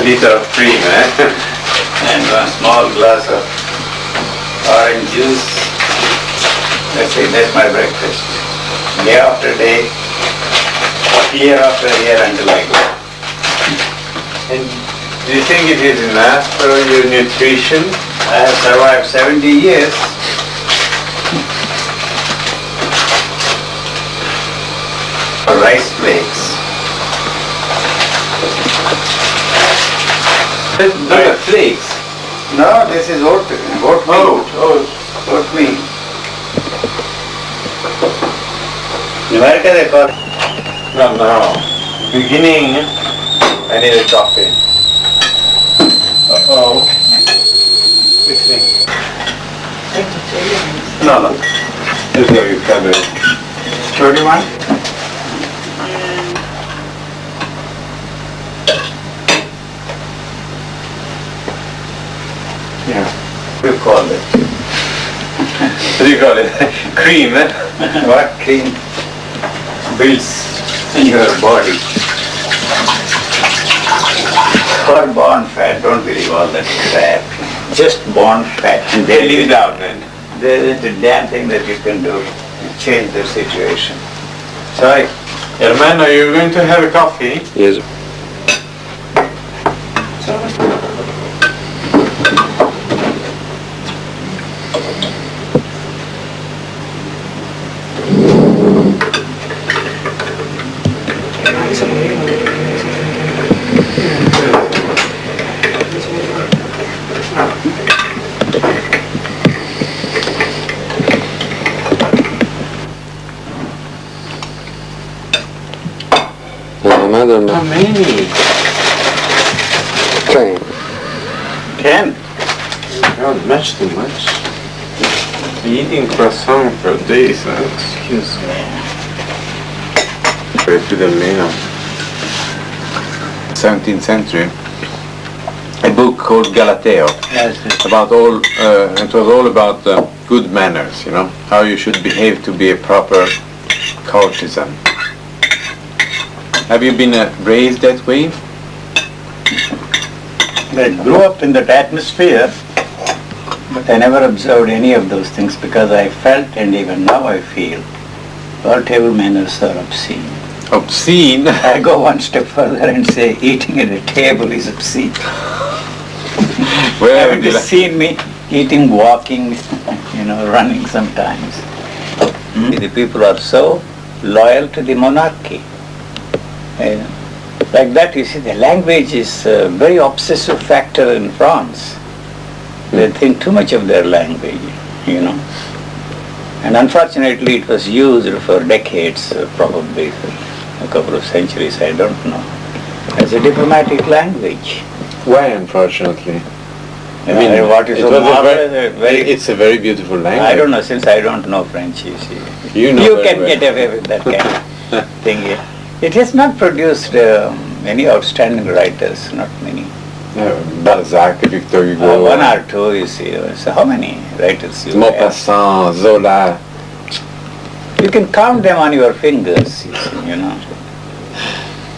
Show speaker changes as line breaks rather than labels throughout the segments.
liter of cream,
and one small glass of orange juice. That's it, that's my breakfast. Day after day, year after year until I go.
And do you think it is enough for your nutrition?
I have survived 70 years. Rice flakes.
Not flakes.
No, this is oatmeal. Oatmeal. In America they call it.
No. Beginning, I need a coffee.
Uh-oh.
Quickly.
No.
Just have you covered.
31?
Yeah.
What do you call it?
What do you call it? Cream,
What cream builds your body? Called born fat, don't believe all that crap. Just born fat. And
They leave it out then.
there isn't a damn thing that you can do to change the situation. Sorry.
Herman, are you going to have a coffee?
Yes. Madam,
How many?
10.
10.
Not much too much. Eating croissant for days, excuse me. To the Milano, 17th century, a book called Galateo,
Yes.
about all, it was all about good manners, you know, how you should behave to be a proper courtesan. Have you been raised that way?
I grew up in that atmosphere, but I never observed any of those things because I felt, and even now I feel, all table manners are obscene.
Obscene?
I go one step further and say eating at a table is obscene.
Where
Haven't you seen me eating, walking, running sometimes? The people are so loyal to the monarchy. Like that, you see, the language is a very obsessive factor in France. They think too much of their language, And unfortunately, it was used for decades, probably for a couple of centuries, I don't know, as a diplomatic language.
Why, unfortunately?
What is
it
so
was
marvelous,
it's a very beautiful language.
I don't know, since I don't know French, you see.
You know
You
very
can
well.
get away with that kind of thing. It has not produced any outstanding writers, not many.
Balzac, Victor Hugo,
One or two, you see. So how many writers you have?
Maupassant, Zola.
You can count them on your fingers, you see,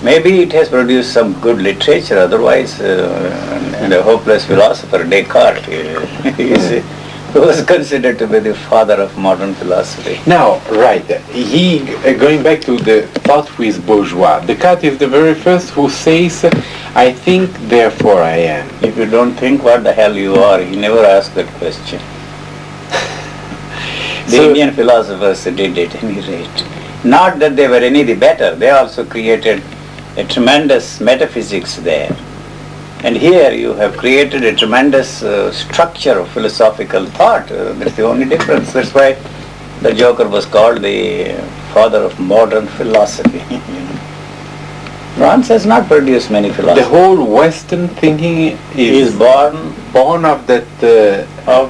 Maybe it has produced some good literature, otherwise, and a hopeless philosopher, Descartes, you see, who was considered to be the father of modern philosophy.
Now, right, he, going back to the thought with bourgeois, Descartes is the very first who says, I think, therefore I am.
If you don't think what the hell you are, he never asked that question. The Indian philosophers did at any rate. Not that they were any the better, they also created a tremendous metaphysics there. And here you have created a tremendous structure of philosophical thought. That's the only difference. That's why the Joker was called the father of modern philosophy. France has not produced many philosophers.
The whole Western thinking
is
born of that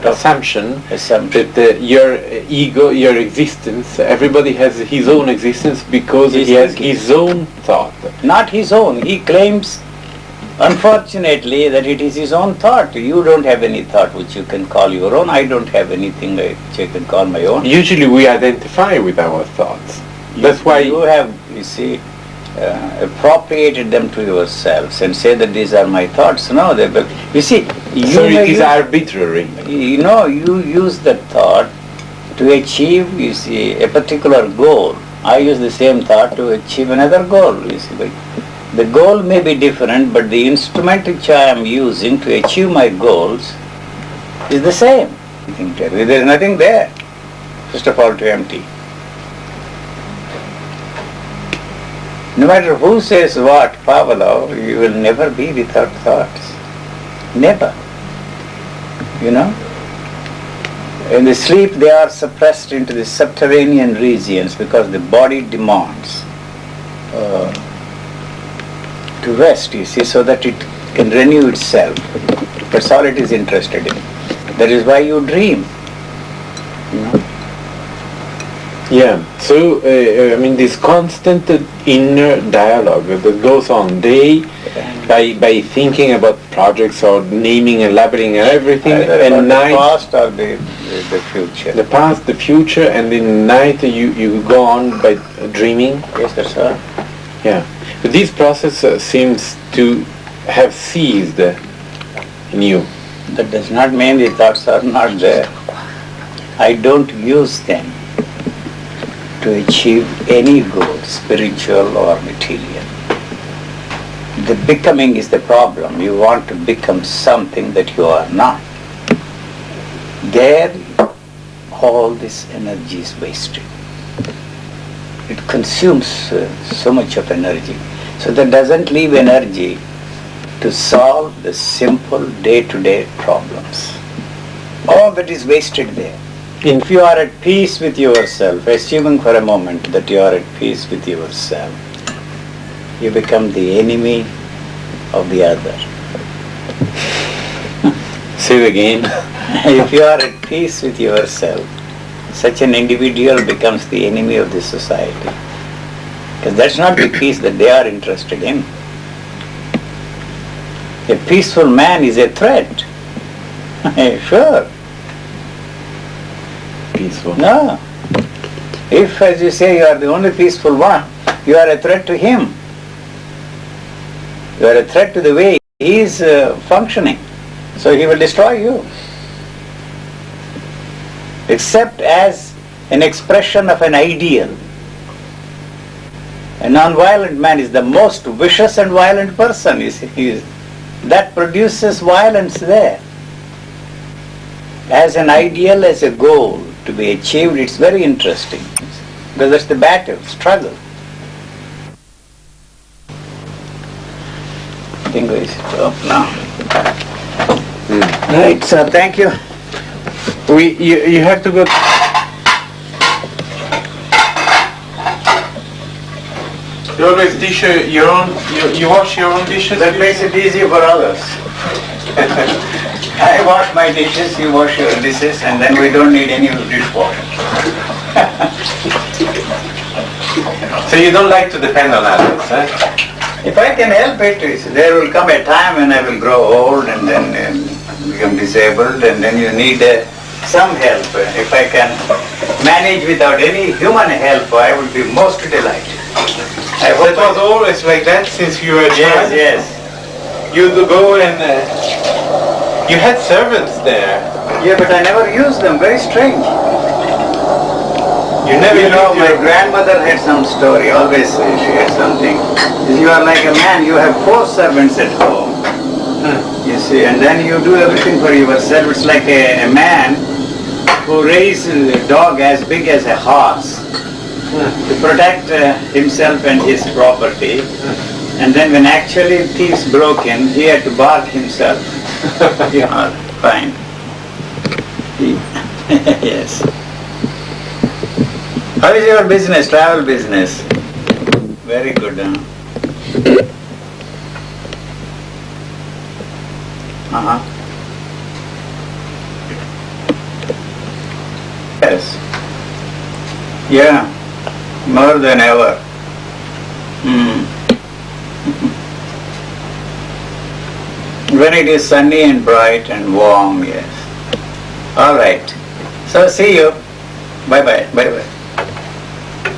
assumption that your ego, your existence, everybody has his own existence because he has his own thought.
Not his own. He claims, unfortunately, that it is his own thought. You don't have any thought which you can call your own. I don't have anything which I can call my own.
Usually we identify with our thoughts. That's why
you have, you see, appropriated them to yourselves and say that these are my thoughts. No, you see,
so it is arbitrary.
You use that thought to achieve, you see, a particular goal. I use the same thought to achieve another goal. You see, the goal may be different, but the instrument which I am using to achieve my goals is the same. There is nothing there. First of all, to empty. No matter who says what, Pavlov, you will never be without thoughts. Never. In the sleep they are suppressed into the subterranean regions because the body demands to rest, you see, so that it can renew itself. That's all it is interested in. That is why you dream.
Yeah, so this constant inner dialogue that goes on by thinking about projects or naming and labeling and everything, and night,
the past or the future.
The past, the future, and in night you go on by dreaming.
Yes, that's right.
Yeah, but this process seems to have ceased in you.
That does not mean the thoughts are not there. I don't use them to achieve any goal, spiritual or material. The becoming is the problem. You want to become something that you are not. There, all this energy is wasted. It consumes so much of energy. So that doesn't leave energy to solve the simple day-to-day problems. All that is wasted there. If you are at peace with yourself, assuming for a moment that you are at peace with yourself, you become the enemy of the other.
Say it again.
If you are at peace with yourself, such an individual becomes the enemy of the society. Because that's not the peace that they are interested in. A peaceful man is a threat. Sure.
Peaceful.
No. If, as you say, you are the only peaceful one, you are a threat to him. You are a threat to the way he is functioning. So he will destroy you. Except as an expression of an ideal. A non-violent man is the most vicious and violent person. You see, that produces violence there. As an ideal, as a goal to be achieved, it's very interesting. Because that's the battle, struggle. I think we should stop now. Right, so thank you.
You have to go. You always dish your own. You wash your own dishes.
That makes it easy for others. I wash my dishes, you wash your dishes, and then we don't need any dishwasher.
So you don't like to depend on others, eh?
If I can help it, there will come a time when I will grow old and then become disabled, and then you need some help. If I can manage without any human help, I would be most delighted.
It was always like that since you were a child?
Yes.
You'd go and you had servants there.
Yeah, but I never used them. Very strange.
You never
know,
used
my
your
grandmother had some story. Always she had something. You are like a man. You have 4 servants at home. You see, and then you do everything for yourself. It's like a man who raises a dog as big as a horse to protect himself and his property. And then when actually thieves broke in, he had to bark himself. You are fine. Yes. How is your business, travel business? Very good. Yes. Yeah. More than ever. When it is sunny and bright and warm, yes. All right. So see you. Bye-bye. Bye-bye.